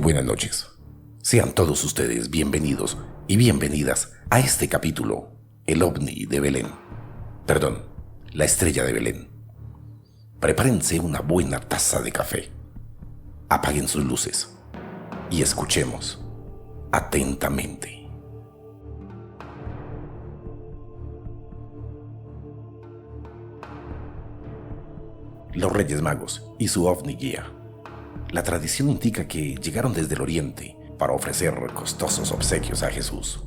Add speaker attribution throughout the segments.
Speaker 1: buenas noches. Sean todos ustedes bienvenidos y bienvenidas a este capítulo, el OVNI de Belén. Perdón, la estrella de Belén. Prepárense una buena taza de café. Apaguen sus luces y escuchemos atentamente. Los Reyes Magos y su OVNI guía. La tradición indica que llegaron desde el Oriente para ofrecer costosos obsequios a Jesús.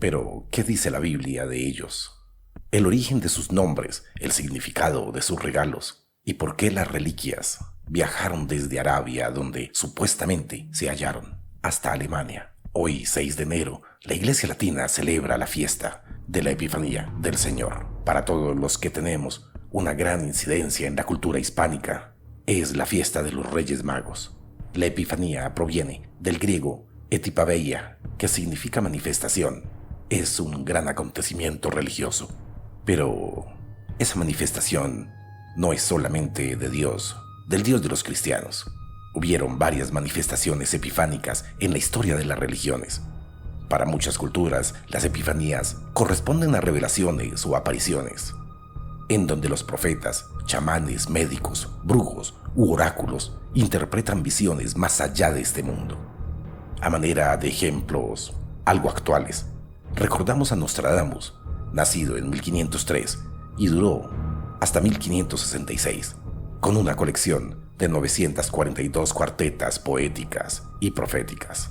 Speaker 1: Pero, ¿qué dice la Biblia de ellos? El origen de sus nombres, el significado de sus regalos y por qué las reliquias viajaron desde Arabia, donde supuestamente se hallaron, hasta Alemania. Hoy, 6 de enero, la Iglesia Latina celebra la fiesta de la Epifanía del Señor. Para todos los que tenemos una gran incidencia en la cultura hispánica, es la fiesta de los Reyes Magos. La Epifanía proviene del griego etipabeia, que significa manifestación. Es un gran acontecimiento religioso. Pero esa manifestación no es solamente de Dios, del Dios de los cristianos. Hubieron varias manifestaciones epifánicas en la historia de las religiones. Para muchas culturas, las epifanías corresponden a revelaciones o apariciones, en donde los profetas, chamanes, médicos, brujos u oráculos interpretan visiones más allá de este mundo. A manera de ejemplos algo actuales, recordamos a Nostradamus, nacido en 1503 y duró hasta 1566, con una colección de 942 cuartetas poéticas y proféticas.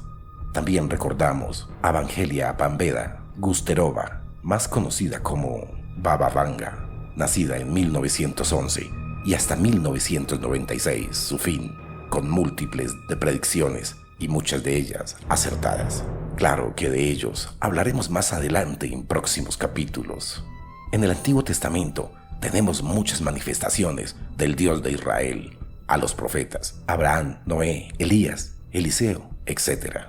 Speaker 1: También recordamos a Evangelia Pambeda Gusterova, más conocida como Baba Vanga, nacida en 1911 y hasta 1996, su fin, con múltiples de predicciones y muchas de ellas acertadas. Claro que de ellos hablaremos más adelante en próximos capítulos. En el Antiguo Testamento tenemos muchas manifestaciones del Dios de Israel a los profetas, Abraham, Noé, Elías, Eliseo, etc.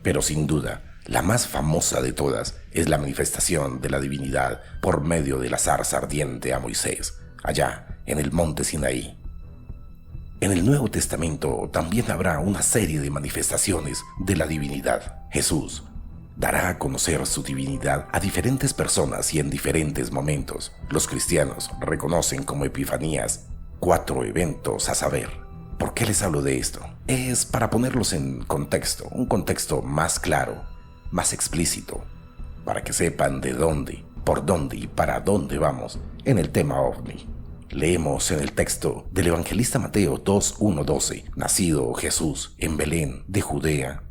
Speaker 1: Pero sin duda, la más famosa de todas es la manifestación de la divinidad por medio de la zarza ardiente a Moisés, allá en el monte Sinaí. En el Nuevo Testamento también habrá una serie de manifestaciones de la divinidad. Jesús dará a conocer su divinidad a diferentes personas y en diferentes momentos. Los cristianos reconocen como epifanías 4 eventos a saber. ¿Por qué les hablo de esto? Es para ponerlos en contexto, un contexto más claro, más explícito, para que sepan de dónde, por dónde y para dónde vamos en el tema OVNI. Leemos en el texto del evangelista Mateo 2:1-12, nacido Jesús en Belén de Judea,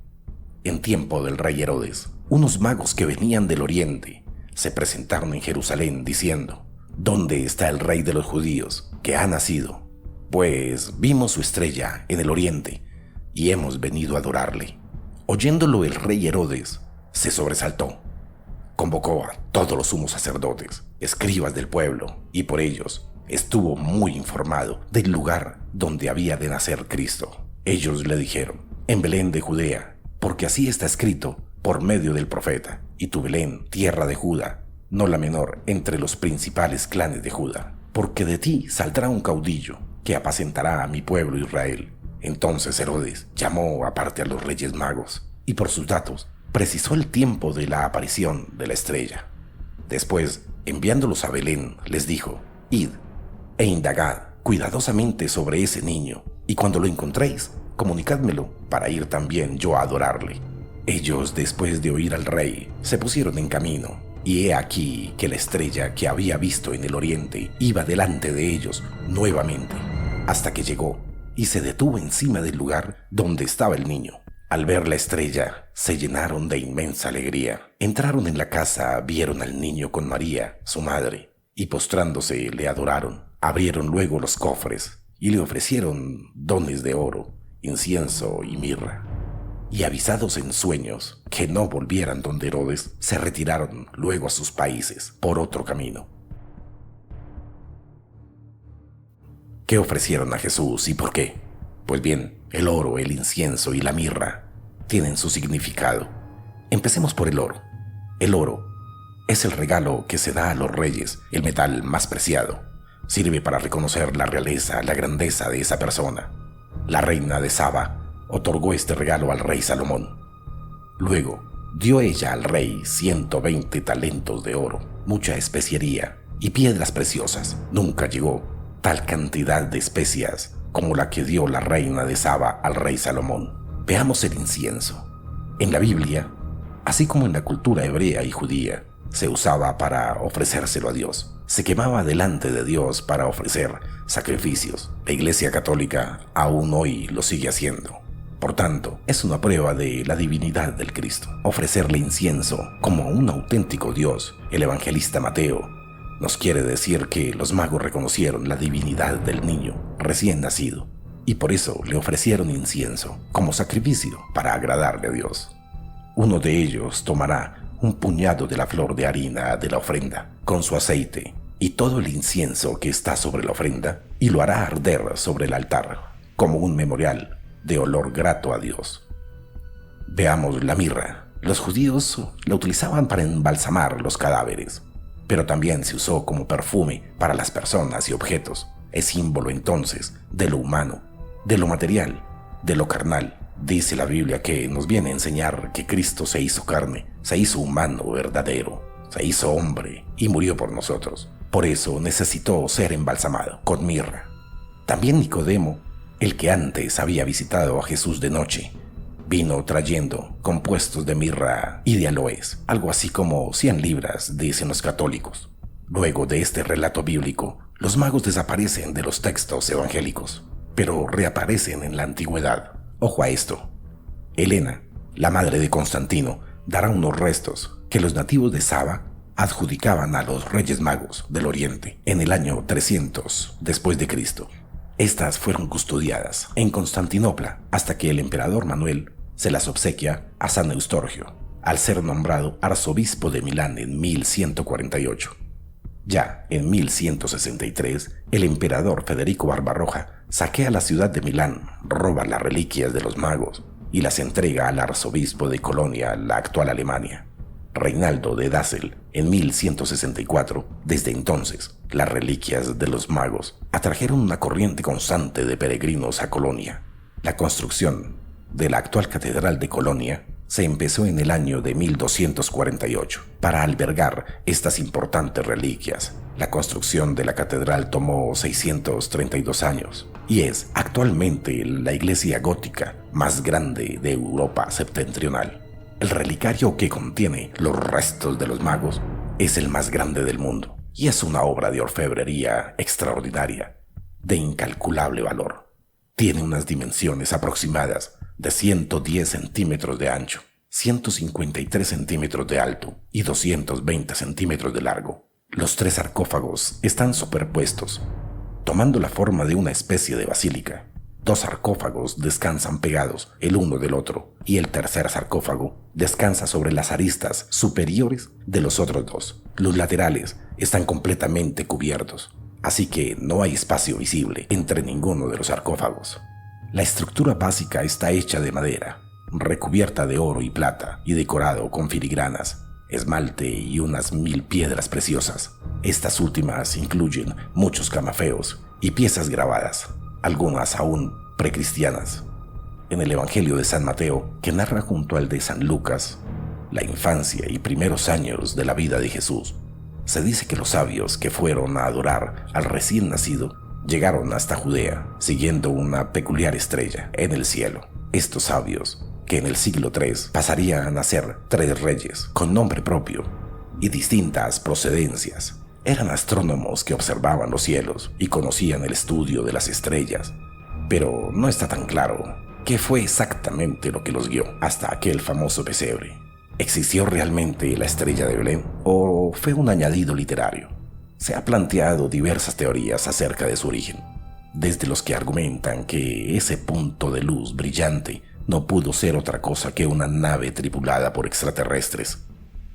Speaker 1: en tiempo del rey Herodes. Unos magos que venían del oriente se presentaron en Jerusalén diciendo: ¿Dónde está el rey de los judíos que ha nacido? Pues vimos su estrella en el oriente y hemos venido a adorarle. Oyéndolo el rey Herodes se sobresaltó. Convocó a todos los sumos sacerdotes, escribas del pueblo, y por ellos estuvo muy informado del lugar donde había de nacer Cristo. Ellos le dijeron: en Belén de Judea, porque así está escrito por medio del profeta. Y tu Belén, tierra de Judá, no la menor entre los principales clanes de Judá, porque de ti saldrá un caudillo que apacentará a mi pueblo Israel. Entonces Herodes llamó aparte a los Reyes Magos y por sus datos precisó el tiempo de la aparición de la estrella. Después, enviándolos a Belén, les dijo: id e indagad cuidadosamente sobre ese niño, y cuando lo encontréis, comunicádmelo para ir también yo a adorarle. Ellos, después de oír al rey, se pusieron en camino, y he aquí que la estrella que había visto en el oriente iba delante de ellos nuevamente, hasta que llegó y se detuvo encima del lugar donde estaba el niño. Al ver la estrella, se llenaron de inmensa alegría. Entraron en la casa, vieron al niño con María, su madre, y postrándose le adoraron. Abrieron luego los cofres y le ofrecieron dones de oro, incienso y mirra. Y avisados en sueños que no volvieran donde Herodes, se retiraron luego a sus países por otro camino. ¿Qué ofrecieron a Jesús y por qué? Pues bien, el oro, el incienso y la mirra tienen su significado. Empecemos por el oro. El oro es el regalo que se da a los reyes, el metal más preciado. Sirve para reconocer la realeza, la grandeza de esa persona. La reina de Saba otorgó este regalo al rey Salomón. Luego, dio ella al rey 120 talentos de oro, mucha especiería y piedras preciosas. Nunca llegó tal cantidad de especias como la que dio la reina de Saba al rey Salomón. Veamos el incienso. En la Biblia, así como en la cultura hebrea y judía, se usaba para ofrecérselo a Dios. Se quemaba delante de Dios para ofrecer sacrificios. La Iglesia Católica aún hoy lo sigue haciendo. Por tanto, es una prueba de la divinidad del Cristo. Ofrecerle incienso como un auténtico Dios. El evangelista Mateo nos quiere decir que los magos reconocieron la divinidad del niño recién nacido y por eso le ofrecieron incienso como sacrificio para agradarle a Dios. Uno de ellos tomará un puñado de la flor de harina de la ofrenda con su aceite y todo el incienso que está sobre la ofrenda y lo hará arder sobre el altar como un memorial de olor grato a Dios. Veamos la mirra. Los judíos la utilizaban para embalsamar los cadáveres, pero también se usó como perfume para las personas y objetos. Es símbolo entonces de lo humano, de lo material, de lo carnal. Dice la Biblia que nos viene a enseñar que Cristo se hizo carne, se hizo humano verdadero, se hizo hombre y murió por nosotros. Por eso necesitó ser embalsamado con mirra. También Nicodemo, el que antes había visitado a Jesús de noche, vino trayendo compuestos de mirra y de aloes, algo así como 100 libras, dicen los católicos. Luego de este relato bíblico, los magos desaparecen de los textos evangélicos, pero reaparecen en la antigüedad. Ojo a esto. Helena, la madre de Constantino, dará unos restos que los nativos de Saba adjudicaban a los Reyes Magos del Oriente en el año 300 después de Cristo. Estas fueron custodiadas en Constantinopla hasta que el emperador Manuel se las obsequia a San Eustorgio, al ser nombrado arzobispo de Milán en 1148. Ya en 1163, el emperador Federico Barbarroja saquea la ciudad de Milán, roba las reliquias de los magos y las entrega al arzobispo de Colonia, la actual Alemania, Reinaldo de Dassel, en 1164. Desde entonces, las reliquias de los magos atrajeron una corriente constante de peregrinos a Colonia. La construcción de la actual catedral de Colonia se empezó en el año de 1248 para albergar estas importantes reliquias. La construcción de la catedral tomó 632 años y es actualmente la iglesia gótica más grande de Europa septentrional. El relicario que contiene los restos de los magos es el más grande del mundo y es una obra de orfebrería extraordinaria, de incalculable valor. Tiene unas dimensiones aproximadas de 110 centímetros de ancho, 153 centímetros de alto y 220 centímetros de largo. Los 3 sarcófagos están superpuestos, tomando la forma de una especie de basílica. 2 sarcófagos descansan pegados el uno del otro y el tercer sarcófago descansa sobre las aristas superiores de los otros 2. Los laterales están completamente cubiertos, así que no hay espacio visible entre ninguno de los sarcófagos. La estructura básica está hecha de madera, recubierta de oro y plata y decorado con filigranas, esmalte y unas 1000 piedras preciosas. Estas últimas incluyen muchos camafeos y piezas grabadas, algunas aún precristianas. En el Evangelio de San Mateo, que narra junto al de San Lucas la infancia y primeros años de la vida de Jesús, se dice que los sabios que fueron a adorar al recién nacido llegaron hasta Judea, siguiendo una peculiar estrella en el cielo. Estos sabios, que en el siglo III pasarían a ser 3 reyes con nombre propio y distintas procedencias, eran astrónomos que observaban los cielos y conocían el estudio de las estrellas, pero no está tan claro qué fue exactamente lo que los guió hasta aquel famoso pesebre. ¿Existió realmente la estrella de Belén o fue un añadido literario? Se ha planteado diversas teorías acerca de su origen, desde los que argumentan que ese punto de luz brillante no pudo ser otra cosa que una nave tripulada por extraterrestres,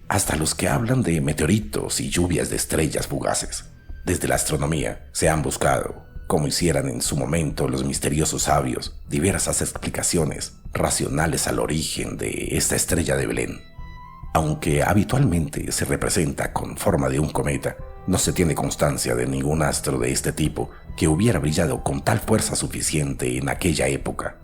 Speaker 1: hasta los que hablan de meteoritos y lluvias de estrellas fugaces. Desde la astronomía se han buscado, como hicieran en su momento los misteriosos sabios, diversas explicaciones racionales al origen de esta estrella de Belén. Aunque habitualmente se representa con forma de un cometa, no se tiene constancia de ningún astro de este tipo que hubiera brillado con tal fuerza suficiente en aquella época.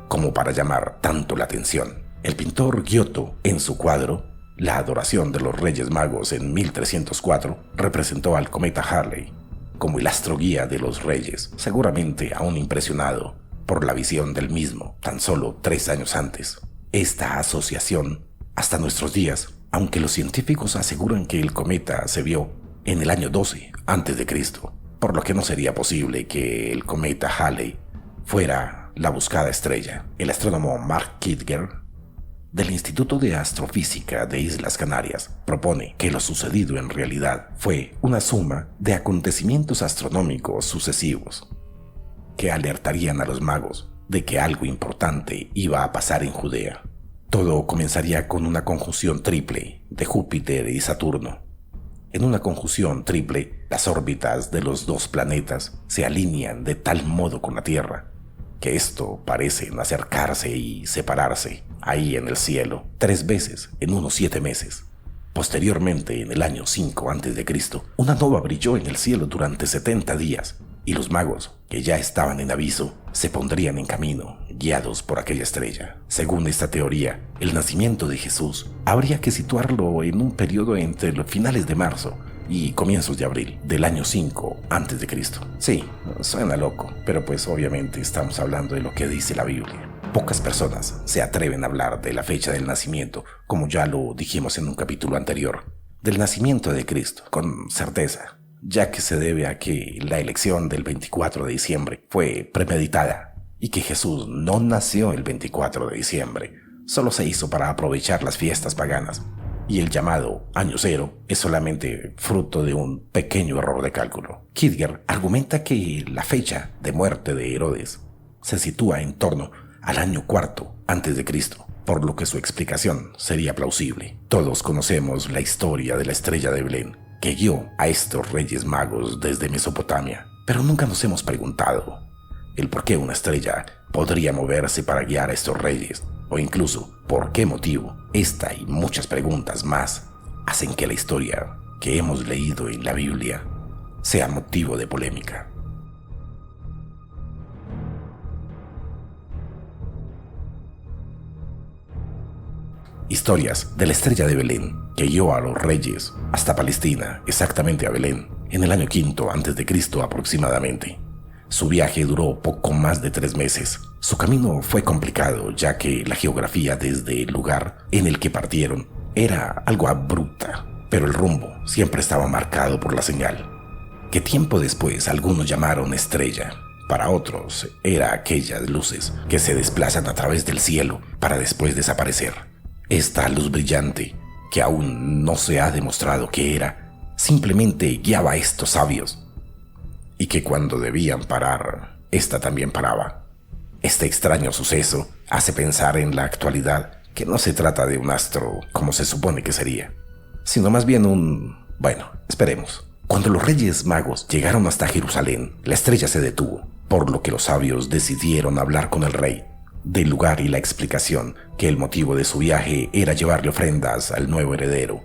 Speaker 1: como para llamar tanto la atención. El pintor Giotto, en su cuadro La adoración de los Reyes Magos en 1304, representó al cometa Halley como el astro guía de los reyes, seguramente aún impresionado por la visión del mismo tan solo 3 años antes. Esta asociación, hasta nuestros días, aunque los científicos aseguran que el cometa se vio en el año 12 a.C., por lo que no sería posible que el cometa Halley fuera la buscada estrella. El astrónomo Mark Kitger, del Instituto de Astrofísica de Islas Canarias, propone que lo sucedido en realidad fue una suma de acontecimientos astronómicos sucesivos que alertarían a los magos de que algo importante iba a pasar en Judea. Todo comenzaría con una conjunción triple de Júpiter y Saturno. En una conjunción triple, las órbitas de los 2 planetas se alinean de tal modo con la Tierra que esto parecen acercarse y separarse ahí en el cielo 3 veces en unos 7 meses. Posteriormente, en el año 5 a.C., una nova brilló en el cielo durante 70 días y los magos, que ya estaban en aviso, se pondrían en camino, guiados por aquella estrella. Según esta teoría, el nacimiento de Jesús habría que situarlo en un periodo entre los finales de marzo y comienzos de abril del año 5 a.C. Sí, suena loco, pero pues obviamente estamos hablando de lo que dice la Biblia. Pocas personas se atreven a hablar de la fecha del nacimiento, como ya lo dijimos en un capítulo anterior, del nacimiento de Cristo, con certeza, ya que se debe a que la elección del 24 de diciembre fue premeditada y que Jesús no nació el 24 de diciembre, solo se hizo para aprovechar las fiestas paganas. Y el llamado Año Cero es solamente fruto de un pequeño error de cálculo. Kitger argumenta que la fecha de muerte de Herodes se sitúa en torno al año 4 a.C., por lo que su explicación sería plausible. Todos conocemos la historia de la estrella de Belén, que guió a estos reyes magos desde Mesopotamia, pero nunca nos hemos preguntado el por qué una estrella podría moverse para guiar a estos reyes, o incluso por qué motivo. Esta y muchas preguntas más hacen que la historia que hemos leído en la Biblia sea motivo de polémica. Historias de la estrella de Belén, que guió a los reyes hasta Palestina, exactamente a Belén, en el año 5 a.C. aproximadamente. Su viaje duró poco más de 3 meses. Su camino fue complicado, ya que la geografía desde el lugar en el que partieron era algo abrupta, pero el rumbo siempre estaba marcado por la señal, que tiempo después algunos llamaron estrella. Para otros era aquellas luces que se desplazan a través del cielo para después desaparecer. Esta luz brillante, que aún no se ha demostrado qué era, simplemente guiaba a estos sabios, y que cuando debían parar, esta también paraba. Este extraño suceso hace pensar en la actualidad que no se trata de un astro como se supone que sería, sino más bien bueno, esperemos. Cuando los Reyes Magos llegaron hasta Jerusalén, la estrella se detuvo, por lo que los sabios decidieron hablar con el rey del lugar y la explicación que el motivo de su viaje era llevarle ofrendas al nuevo heredero,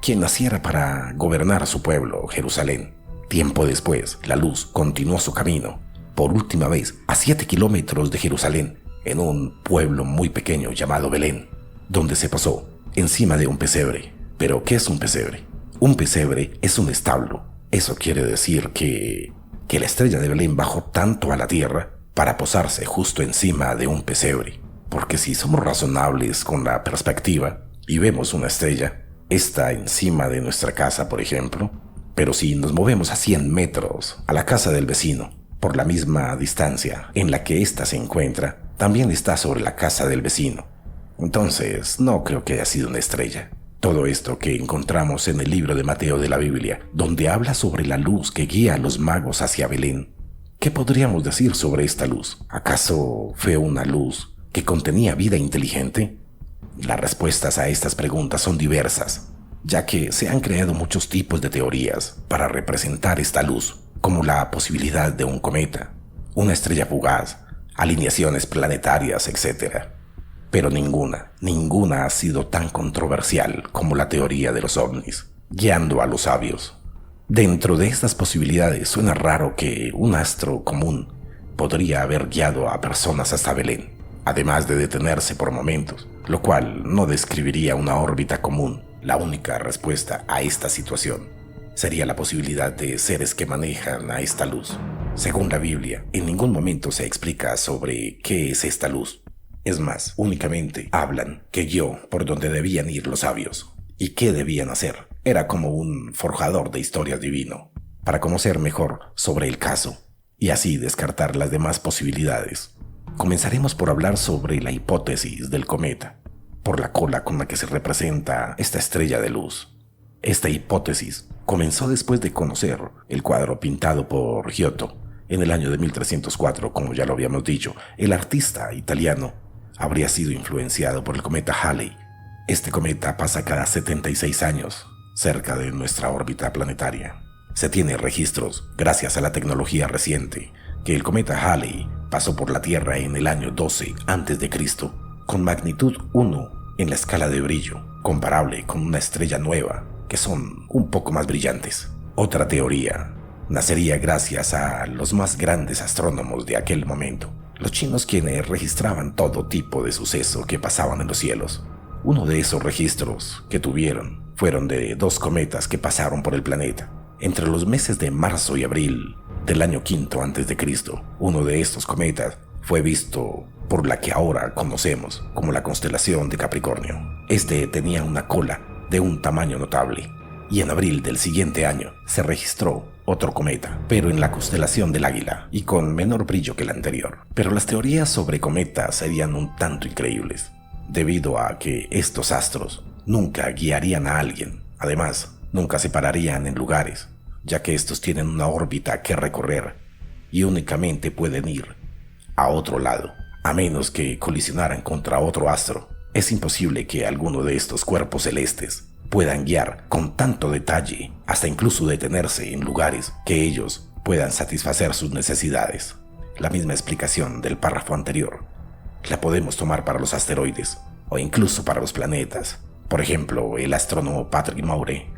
Speaker 1: quien naciera para gobernar su pueblo, Jerusalén. Tiempo después, la luz continuó su camino, por última vez a 7 kilómetros de Jerusalén, en un pueblo muy pequeño llamado Belén, donde se posó encima de un pesebre. ¿Pero qué es un pesebre? Un pesebre es un establo. Eso quiere decir que la estrella de Belén bajó tanto a la tierra para posarse justo encima de un pesebre. Porque si somos razonables con la perspectiva y vemos una estrella, está encima de nuestra casa, por ejemplo, pero si nos movemos a 100 metros a la casa del vecino, por la misma distancia en la que ésta se encuentra, también está sobre la casa del vecino. Entonces, no creo que haya sido una estrella. Todo esto que encontramos en el libro de Mateo de la Biblia, donde habla sobre la luz que guía a los magos hacia Belén. ¿Qué podríamos decir sobre esta luz? ¿Acaso fue una luz que contenía vida inteligente? Las respuestas a estas preguntas son diversas, ya que se han creado muchos tipos de teorías para representar esta luz, como la posibilidad de un cometa, una estrella fugaz, alineaciones planetarias, etc. Pero ninguna ha sido tan controversial como la teoría de los ovnis, guiando a los sabios. Dentro de estas posibilidades suena raro que un astro común podría haber guiado a personas hasta Belén. además de detenerse por momentos, lo cual no describiría una órbita común. La única respuesta a esta situación sería la posibilidad de seres que manejan a esta luz. Según la Biblia, en ningún momento se explica sobre qué es esta luz. Es más, únicamente hablan que guió por donde debían ir los sabios y qué debían hacer. Era como un forjador de historias divino, para conocer mejor sobre el caso y así descartar las demás posibilidades. Comenzaremos por hablar sobre la hipótesis del cometa, por la cola con la que se representa esta estrella de luz. Esta hipótesis comenzó después de conocer el cuadro pintado por Giotto en el año de 1304, como ya lo habíamos dicho. El artista italiano habría sido influenciado por el cometa Halley. Este cometa pasa cada 76 años cerca de nuestra órbita planetaria. Se tiene registros, gracias a la tecnología reciente, que el cometa Halley pasó por la Tierra en el año 12 a.C. con magnitud 1 en la escala de brillo, comparable con una estrella nueva, que son un poco más brillantes. Otra teoría nacería gracias a los más grandes astrónomos de aquel momento, los chinos, quienes registraban todo tipo de sucesos que pasaban en los cielos. Uno de esos registros que tuvieron fueron de 2 cometas que pasaron por el planeta entre los meses de marzo y abril del año 5 a.C. Uno de estos cometas fue visto por la que ahora conocemos como la constelación de Capricornio. Este tenía una cola de un tamaño notable, y en abril del siguiente año se registró otro cometa, pero en la constelación del Águila y con menor brillo que el anterior. Pero las teorías sobre cometas serían un tanto increíbles, debido a que estos astros nunca guiarían a alguien. Además, nunca se pararían en lugares, ya que estos tienen una órbita que recorrer y únicamente pueden ir a otro lado, a menos que colisionaran contra otro astro. Es imposible que alguno de estos cuerpos celestes puedan guiar con tanto detalle, hasta incluso detenerse en lugares que ellos puedan satisfacer sus necesidades. La misma explicación del párrafo anterior la podemos tomar para los asteroides o incluso para los planetas. Por ejemplo, el astrónomo Patrick Moore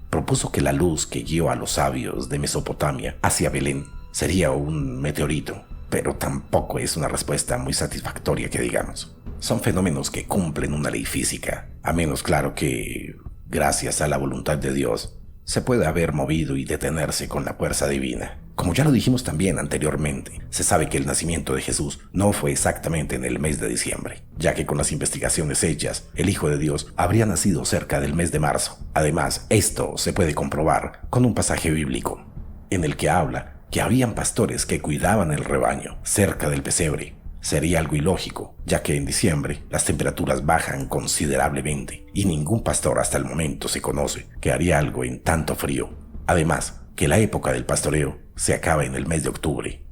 Speaker 1: propuso que la luz que guió a los sabios de Mesopotamia hacia Belén sería un meteorito, pero tampoco es una respuesta muy satisfactoria que digamos. Son fenómenos que cumplen una ley física, a menos claro que, gracias a la voluntad de Dios, se puede haber movido y detenerse con la fuerza divina. Como ya lo dijimos también anteriormente, se sabe que el nacimiento de Jesús no fue exactamente en el mes de diciembre, ya que con las investigaciones hechas, el Hijo de Dios habría nacido cerca del mes de marzo. Además, esto se puede comprobar con un pasaje bíblico, en el que habla que habían pastores que cuidaban el rebaño cerca del pesebre. Sería algo ilógico, ya que en diciembre las temperaturas bajan considerablemente y ningún pastor hasta el momento se conoce que haría algo en tanto frío. Además, que la época del pastoreo se acaba en el mes de octubre.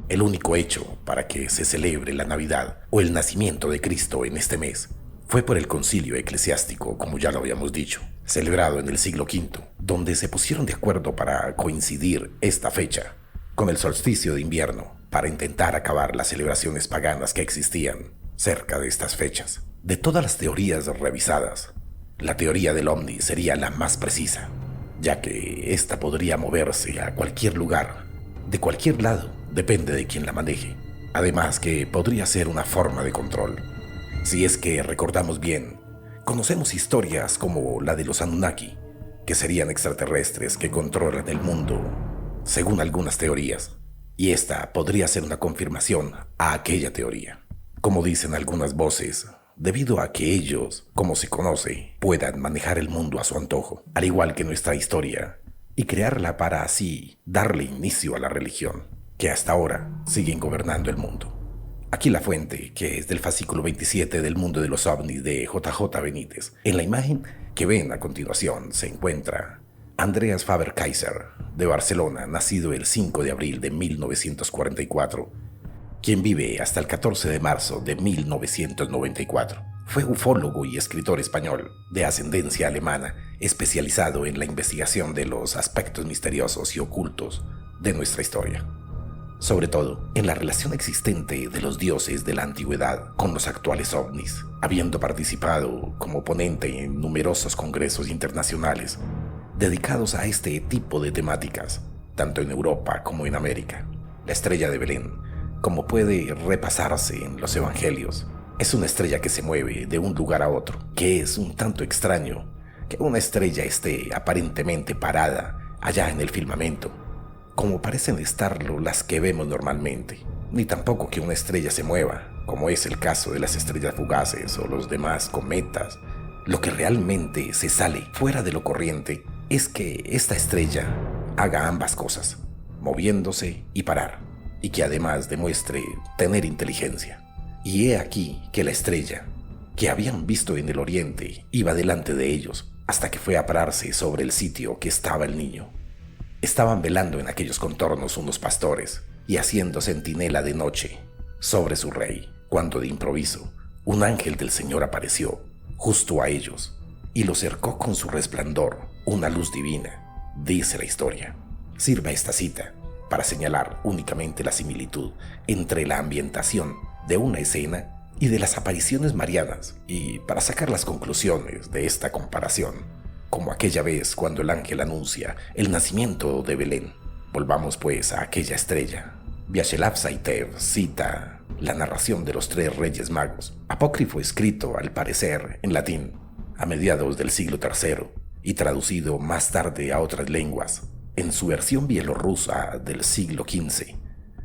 Speaker 1: El único hecho para que se celebre la Navidad o el nacimiento de Cristo en este mes fue por el concilio eclesiástico, como ya lo habíamos dicho, celebrado en el siglo V, donde se pusieron de acuerdo para coincidir esta fecha con el solsticio de invierno, para intentar acabar las celebraciones paganas que existían cerca de estas fechas. De todas las teorías revisadas, la teoría del ovni sería la más precisa, ya que ésta podría moverse a cualquier lugar, de cualquier lado, depende de quién la maneje. Además que podría ser una forma de control. Si es que recordamos bien, conocemos historias como la de los Anunnaki, que serían extraterrestres que controlan el mundo, según algunas teorías, y esta podría ser una confirmación a aquella teoría. Como dicen algunas voces, debido a que ellos, como se conoce, puedan manejar el mundo a su antojo, al igual que nuestra historia, y crearla para así darle inicio a la religión, que hasta ahora siguen gobernando el mundo. Aquí la fuente, que es del fascículo 27 del mundo de los ovnis de J.J. Benítez. En la imagen que ven a continuación se encuentra Andreas Faber-Kaiser, de Barcelona, nacido el 5 de abril de 1944, quien vive hasta el 14 de marzo de 1994. Fue ufólogo y escritor español, de ascendencia alemana, especializado en la investigación de los aspectos misteriosos y ocultos de nuestra historia. Sobre todo, en la relación existente de los dioses de la antigüedad con los actuales ovnis, habiendo participado como ponente en numerosos congresos internacionales dedicados a este tipo de temáticas, tanto en Europa como en América. La estrella de Belén como puede repasarse en los evangelios. Es una estrella que se mueve de un lugar a otro, que es un tanto extraño que una estrella esté aparentemente parada allá en el firmamento, como parecen estarlo las que vemos normalmente, ni tampoco que una estrella se mueva, como es el caso de las estrellas fugaces o los demás cometas. Lo que realmente se sale fuera de lo corriente es que esta estrella haga ambas cosas, moviéndose y parar, y que además demuestre tener inteligencia. Y he aquí que la estrella, que habían visto en el oriente, iba delante de ellos, hasta que fue a pararse sobre el sitio que estaba el niño. Estaban velando en aquellos contornos unos pastores, y haciendo centinela de noche sobre su rey, cuando de improviso un ángel del Señor apareció justo a ellos, y los cercó con su resplandor, una luz divina, dice la historia. Sirva esta cita para señalar únicamente la similitud entre la ambientación de una escena y de las apariciones marianas, y para sacar las conclusiones de esta comparación, como aquella vez cuando el ángel anuncia el nacimiento de Belén. Volvamos pues a aquella estrella. Vyacheslav Zaitev cita la narración de los 3 Reyes Magos, apócrifo escrito al parecer en latín a mediados del siglo III y traducido más tarde a otras lenguas, en su versión bielorrusa del siglo XV,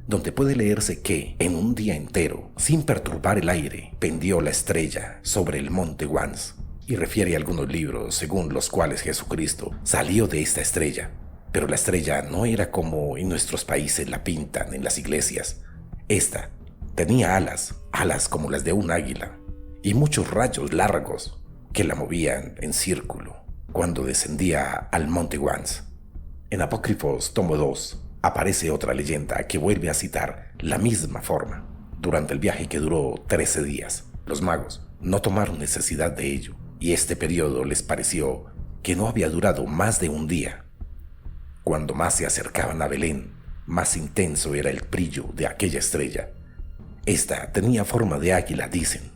Speaker 1: donde puede leerse que en un día entero, sin perturbar el aire, pendió la estrella sobre el monte Wans, y refiere algunos libros según los cuales Jesucristo salió de esta estrella. Pero la estrella no era como en nuestros países la pintan en las iglesias. Esta tenía alas como las de un águila, y muchos rayos largos que la movían en círculo cuando descendía al monte Wans. En Apócrifos tomo 2 aparece otra leyenda que vuelve a citar la misma forma. Durante el viaje que duró 13 días, los magos no tomaron necesidad de ello, y este periodo les pareció que no había durado más de un día. Cuando más se acercaban a Belén, más intenso era el brillo de aquella estrella. Esta tenía forma de águila, dicen,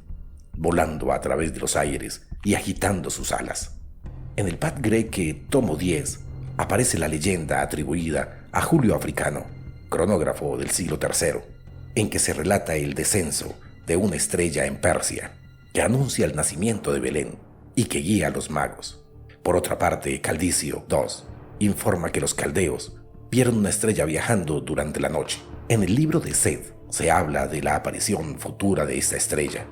Speaker 1: volando a través de los aires y agitando sus alas. En el Pat Greque tomo 10 aparece la leyenda atribuida a Julio Africano, cronógrafo del siglo III, en que se relata el descenso de una estrella en Persia, que anuncia el nacimiento de Belén y que guía a los magos. Por otra parte, Caldicio 2 informa que los caldeos vieron una estrella viajando durante la noche. En el libro de Sed se habla de la aparición futura de esta estrella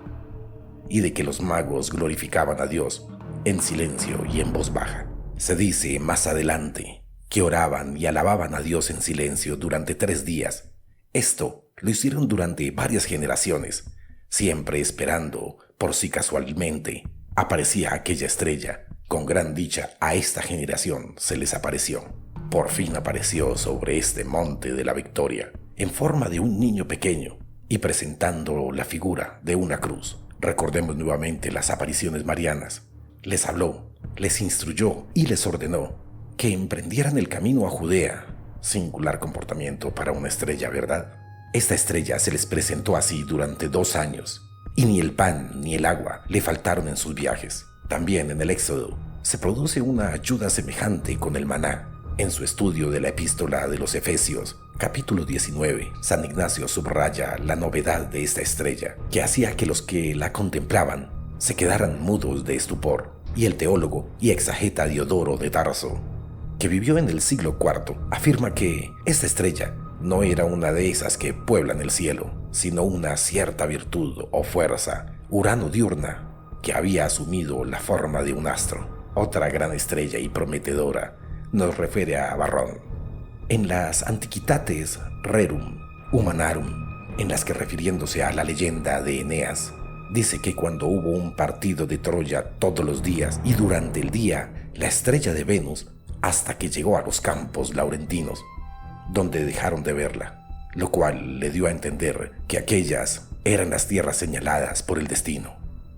Speaker 1: y de que los magos glorificaban a Dios en silencio y en voz baja. Se dice más adelante que oraban y alababan a Dios en silencio durante 3 días. Esto lo hicieron durante varias generaciones, siempre esperando por si casualmente aparecía aquella estrella. Con gran dicha a esta generación se les apareció. Por fin apareció sobre este monte de la Victoria, en forma de un niño pequeño y presentando la figura de una cruz. Recordemos nuevamente las apariciones marianas. Les habló, les instruyó y les ordenó que emprendieran el camino a Judea. Singular comportamiento para una estrella, ¿verdad? Esta estrella se les presentó así durante 2 años, y ni el pan ni el agua le faltaron en sus viajes. También en el Éxodo se produce una ayuda semejante con el maná. En su estudio de la epístola de los Efesios, capítulo 19, San Ignacio subraya la novedad de esta estrella, que hacía que los que la contemplaban se quedaran mudos de estupor. Y el teólogo y exageta Diodoro de Tarso, que vivió en el siglo IV, afirma que esta estrella no era una de esas que pueblan el cielo, sino una cierta virtud o fuerza urano-diurna que había asumido la forma de un astro. Otra gran estrella y prometedora nos refiere a Varrón. En las Antiquitates Rerum Humanarum, en las que refiriéndose a la leyenda de Eneas, dice que cuando hubo un partido de Troya todos los días y durante el día la estrella de Venus hasta que llegó a los campos laurentinos, donde dejaron de verla, lo cual le dio a entender que aquellas eran las tierras señaladas por el destino.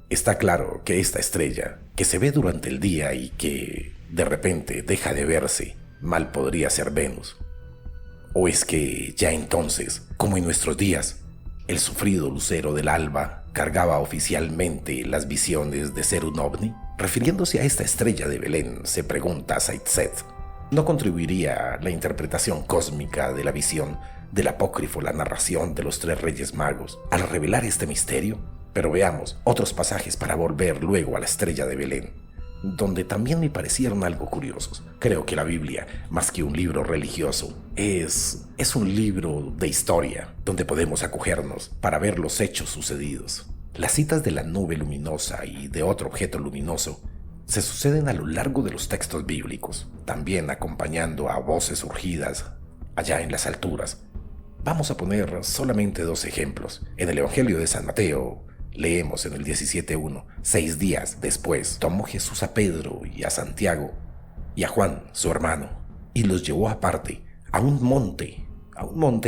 Speaker 1: Está claro que esta estrella, que se ve durante el día y que de repente deja de verse, mal podría ser Venus. ¿O es que ya entonces, como en nuestros días, el sufrido lucero del alba cargaba oficialmente las visiones de ser un ovni? Refiriéndose a esta estrella de Belén, se pregunta Saitzet, ¿no contribuiría la interpretación cósmica de la visión del apócrifo la narración de los tres reyes magos al revelar este misterio? Pero veamos otros pasajes para volver luego a la estrella de Belén, donde también me parecieron algo curiosos. Creo que la Biblia, más que un libro religioso, es un libro de historia, donde podemos acogernos para ver los hechos sucedidos. Las citas de la nube luminosa y de otro objeto luminoso se suceden a lo largo de los textos bíblicos, también acompañando a voces surgidas allá en las alturas. Vamos a poner solamente dos ejemplos. En el Evangelio de San Mateo, leemos en el 17:1, 6 días después, tomó Jesús a Pedro y a Santiago y a Juan, su hermano, y los llevó aparte, a un monte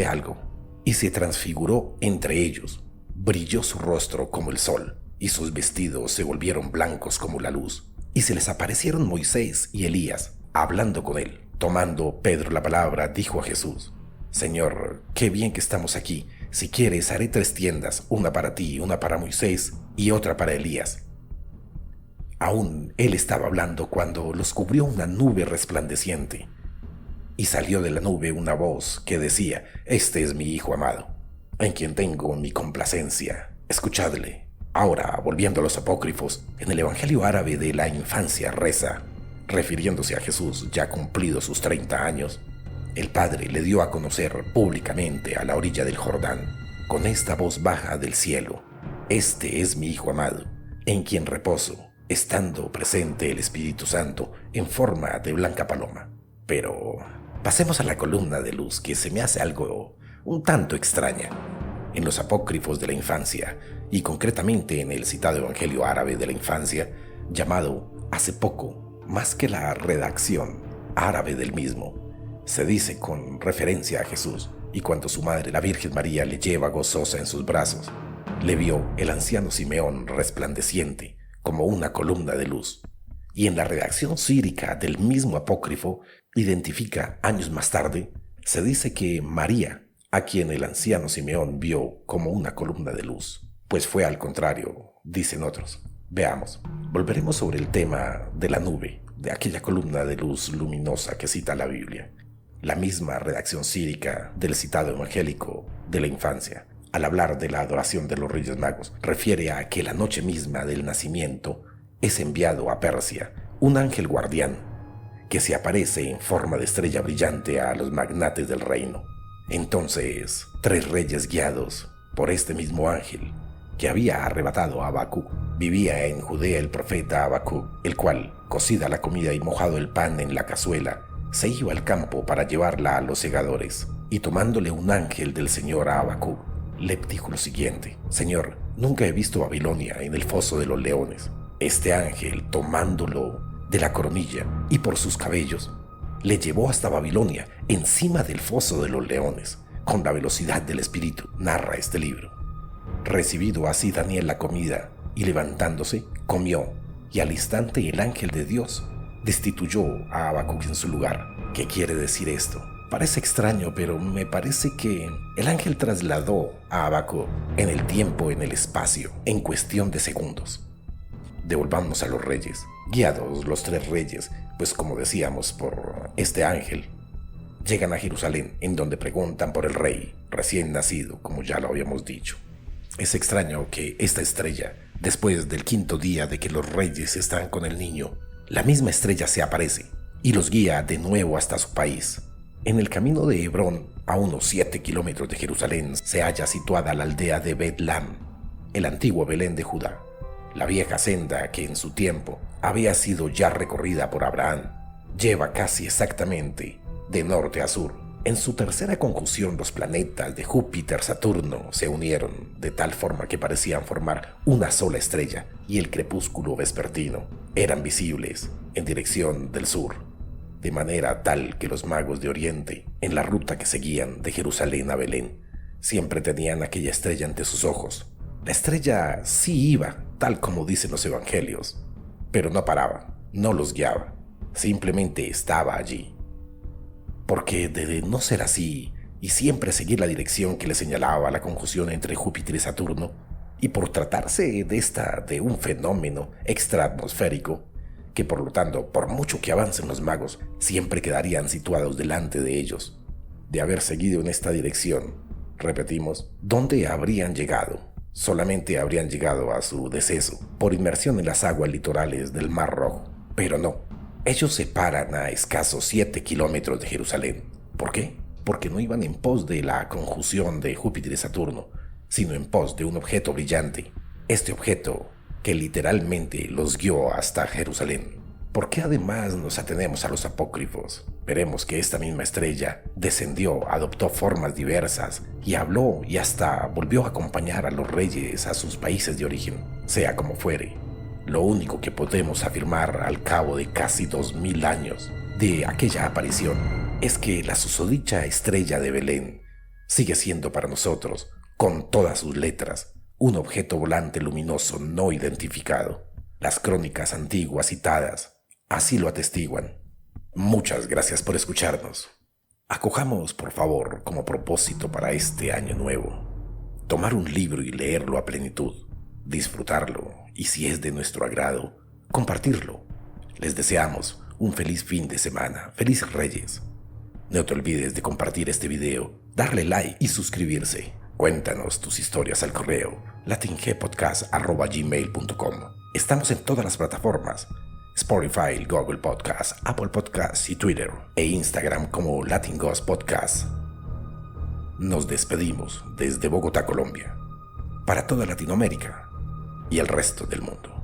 Speaker 1: algo, y se transfiguró entre ellos. Brilló su rostro como el sol, y sus vestidos se volvieron blancos como la luz. Y se les aparecieron Moisés y Elías, hablando con él. Tomando Pedro la palabra, dijo a Jesús: Señor, qué bien que estamos aquí. Si quieres, haré 3 tiendas, una para ti, una para Moisés y otra para Elías. Aún él estaba hablando cuando los cubrió una nube resplandeciente, y salió de la nube una voz que decía: Este es mi Hijo amado, en quien tengo mi complacencia. Escuchadle. Ahora, volviendo a los apócrifos, en el Evangelio árabe de la infancia reza, refiriéndose a Jesús ya cumplidos sus 30 años, el Padre le dio a conocer públicamente a la orilla del Jordán, con esta voz baja del cielo: Este es mi Hijo amado, en quien reposo, estando presente el Espíritu Santo en forma de blanca paloma. Pero pasemos a la columna de luz, que se me hace algo un tanto extraña. En los apócrifos de la infancia, y concretamente en el citado Evangelio árabe de la infancia, llamado hace poco, más que la redacción árabe del mismo, se dice con referencia a Jesús: y cuando su madre, la Virgen María, le lleva gozosa en sus brazos, le vio el anciano Simeón resplandeciente como una columna de luz. Y en la redacción sírica del mismo apócrifo, identifica años más tarde, se dice que María, a quien el anciano Simeón vio como una columna de luz, pues fue al contrario, dicen otros. Veamos, volveremos sobre el tema de la nube, de aquella columna de luz luminosa que cita la Biblia. La misma redacción sírica del citado evangélico de la infancia, al hablar de la adoración de los Reyes Magos, refiere a que la noche misma del nacimiento es enviado a Persia un ángel guardián que se aparece en forma de estrella brillante a los magnates del reino. Entonces, 3 reyes guiados por este mismo ángel que había arrebatado a Habacuc, vivía en Judea el profeta Habacuc, el cual, cocida la comida y mojado el pan en la cazuela, se iba al campo para llevarla a los segadores, y tomándole un ángel del Señor a Habacuc, le dijo lo siguiente: Señor, nunca he visto Babilonia en el foso de los leones. Este ángel, tomándolo de la coronilla y por sus cabellos, le llevó hasta Babilonia, encima del foso de los leones. Con la velocidad del espíritu, narra este libro. Recibido así Daniel la comida, y levantándose, comió, y al instante el ángel de Dios destituyó a Habacuc en su lugar. ¿Qué quiere decir esto? Parece extraño, pero me parece que el ángel trasladó a Habacuc en el tiempo, en el espacio, en cuestión de segundos. Devolvamos a los reyes. Guiados los 3 reyes, pues como decíamos, por este ángel, llegan a Jerusalén, en donde preguntan por el rey recién nacido, como ya lo habíamos dicho. Es extraño que esta estrella, después del 5.º día de que los reyes están con el niño, la misma estrella se aparece y los guía de nuevo hasta su país. En el camino de Hebrón, a unos 7 kilómetros de Jerusalén, se halla situada la aldea de Bet-Lam, el antiguo Belén de Judá, la vieja senda que en su tiempo había sido ya recorrida por Abraham. Lleva casi exactamente de norte a sur. En su tercera conjunción, los planetas de Júpiter-Saturno se unieron de tal forma que parecían formar una sola estrella, y el crepúsculo vespertino eran visibles en dirección del sur, de manera tal que los magos de Oriente, en la ruta que seguían de Jerusalén a Belén, siempre tenían aquella estrella ante sus ojos. La estrella sí iba, tal como dicen los evangelios, pero no paraba, no los guiaba, simplemente estaba allí. Porque de no ser así, y siempre seguir la dirección que le señalaba la conjunción entre Júpiter y Saturno, y por tratarse de un fenómeno extraatmosférico, que por lo tanto, por mucho que avancen los magos, siempre quedarían situados delante de ellos, de haber seguido en esta dirección, repetimos, ¿dónde habrían llegado? Solamente habrían llegado a su deceso por inmersión en las aguas litorales del Mar Rojo. Pero no, ellos se paran a escasos 7 kilómetros de Jerusalén. ¿Por qué? Porque no iban en pos de la conjunción de Júpiter y Saturno, sino en pos de un objeto brillante. Este objeto que literalmente los guió hasta Jerusalén. ¿Por qué además nos atenemos a los apócrifos? Veremos que esta misma estrella descendió, adoptó formas diversas y habló y hasta volvió a acompañar a los reyes a sus países de origen. Sea como fuere, lo único que podemos afirmar al cabo de casi 2000 años de aquella aparición es que la susodicha estrella de Belén sigue siendo para nosotros, con todas sus letras, un objeto volante luminoso no identificado. Las crónicas antiguas citadas así lo atestiguan. Muchas gracias por escucharnos. Acojamos, por favor, como propósito para este año nuevo, tomar un libro y leerlo a plenitud, disfrutarlo y, si es de nuestro agrado, compartirlo. Les deseamos un feliz fin de semana, felices Reyes. No te olvides de compartir este video, darle like y suscribirse. Cuéntanos tus historias al correo latingpodcast@gmail.com. Estamos en todas las plataformas: Spotify, Google Podcasts, Apple Podcasts y Twitter e Instagram como Latin Ghost Podcast. Nos despedimos desde Bogotá, Colombia, para toda Latinoamérica y el resto del mundo.